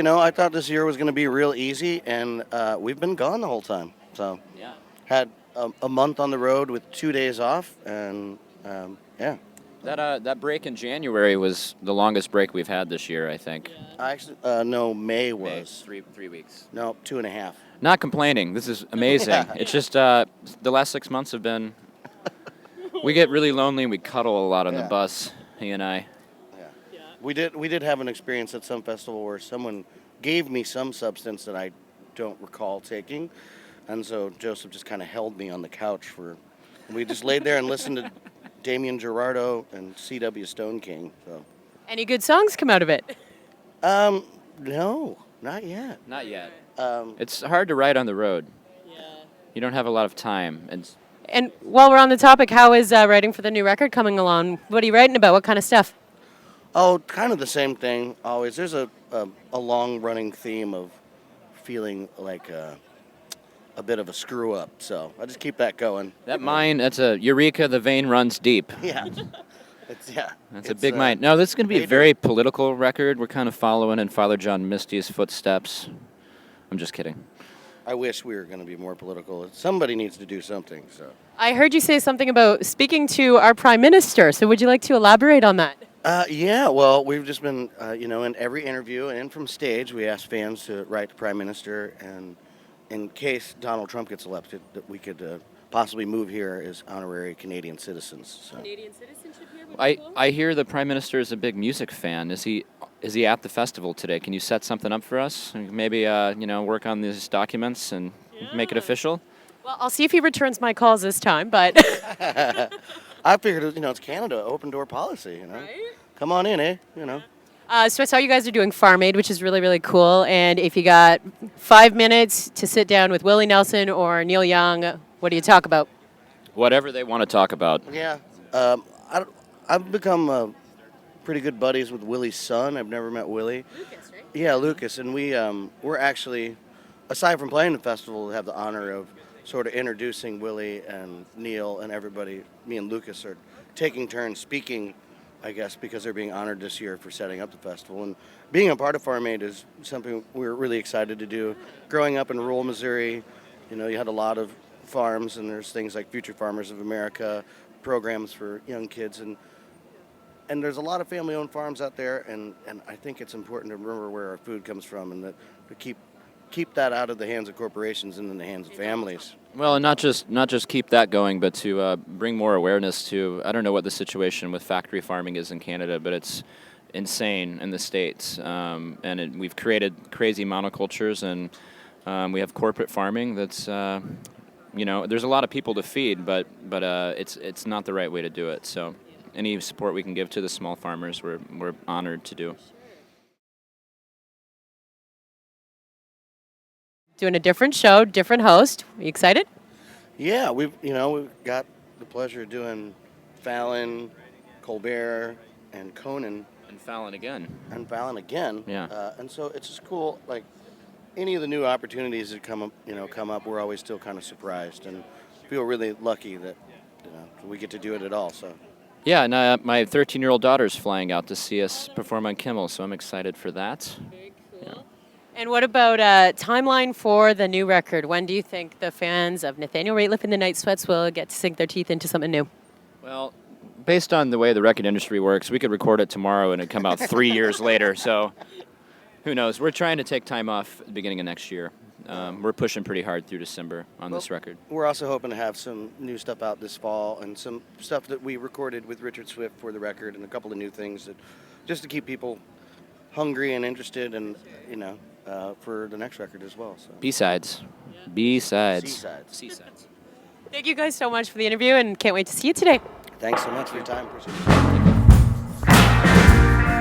I thought this year was going to be real easy, and we've been gone the whole time. So Yeah. had a month on the road with 2 days off, and yeah. That break in January was the longest break we've had this year, I think. I actually, no, May May, was. 3 weeks. No, 2.5. Not complaining. This is amazing. Yeah. It's just the last 6 months have been. We get really lonely. We cuddle a lot on the Yeah. bus. He and I. Yeah. We did have an experience at some festival where someone gave me some substance that I don't recall taking, and so Joseph just kind of held me on the couch we just laid there and listened to Damien Gerardo and C.W. Stone King. So. Any good songs come out of it? No, not yet. Not yet. Um, It's hard to write on the road. Yeah. You don't have a lot of time. And while we're on the topic, how is writing for the new record coming along? What are you writing about? What kind of stuff? Oh, kind of the same thing always. There's a long-running theme of feeling like a bit of a screw-up, so I just keep that going. That mine, that's a Eureka, the vein runs deep. Yeah. That's a big mine. No, this is going to be a very political record. We're kind of following in Father John Misty's footsteps. I'm just kidding. I wish we were going to be more political. Somebody needs to do something, so. I heard you say something about speaking to our Prime Minister, so would you like to elaborate on that? Yeah, well, we've just been, in every interview and from stage, we ask fans to write to Prime Minister, and in case Donald Trump gets elected, that we could possibly move here as honorary Canadian citizens. So. Canadian citizenship here would be cool. I hear the Prime Minister is a big music fan. Is he at the festival today? Can you set something up for us? Maybe work on these documents and make it official? Well, I'll see if he returns my calls this time, but... I figured, it's Canada, open door policy, Right? Come on in, So I saw you guys are doing Farm Aid, which is really, really cool. And if you got 5 minutes to sit down with Willie Nelson or Neil Young, what do you talk about? Whatever they want to talk about. Yeah. I've become pretty good buddies with Willie's son. I've never met Willie. Lucas, right? Yeah, Lucas. And we're actually, aside from playing the festival, have the honor of sort of introducing Willie and Neil and everybody. Me and Lucas are taking turns speaking, I guess, because they're being honored this year for setting up the festival. And being a part of Farm Aid is something we're really excited to do. Growing up in rural Missouri, you had a lot of farms, and there's things like Future Farmers of America, programs for young kids, and there's a lot of family-owned farms out there, and I think it's important to remember where our food comes from, and that to keep that out of the hands of corporations and in the hands of families. Well, and not just keep that going, but to bring more awareness to. I don't know what the situation with factory farming is in Canada, but it's insane in the States, we've created crazy monocultures, and we have corporate farming that's. There's a lot of people to feed, but it's not the right way to do it. So, any support we can give to the small farmers, we're honored to do. Doing a different show, different host. Are you excited? Yeah, we've got the pleasure of doing Fallon, Colbert, and Conan. And Fallon again. Yeah. And so it's just cool. Like any of the new opportunities that come up, we're always still kind of surprised and feel really lucky that we get to do it at all. So. Yeah, and my 13-year-old daughter's flying out to see us perform on Kimmel, so I'm excited for that. Very cool. Yeah. And what about timeline for the new record? When do you think the fans of Nathaniel Rateliff and the Night Sweats will get to sink their teeth into something new? Well, based on the way the record industry works, we could record it tomorrow and it'd come out 3 years later, so who knows? We're trying to take time off at the beginning of next year. We're pushing pretty hard through December on this record. We're also hoping to have some new stuff out this fall and some stuff that we recorded with Richard Swift for the record and a couple of new things that just to keep people hungry and interested and, for the next record as well. So. B-sides. B-sides. C-sides. C-sides. Thank you guys so much for the interview and can't wait to see you today. Thanks so much for your time. Appreciate it.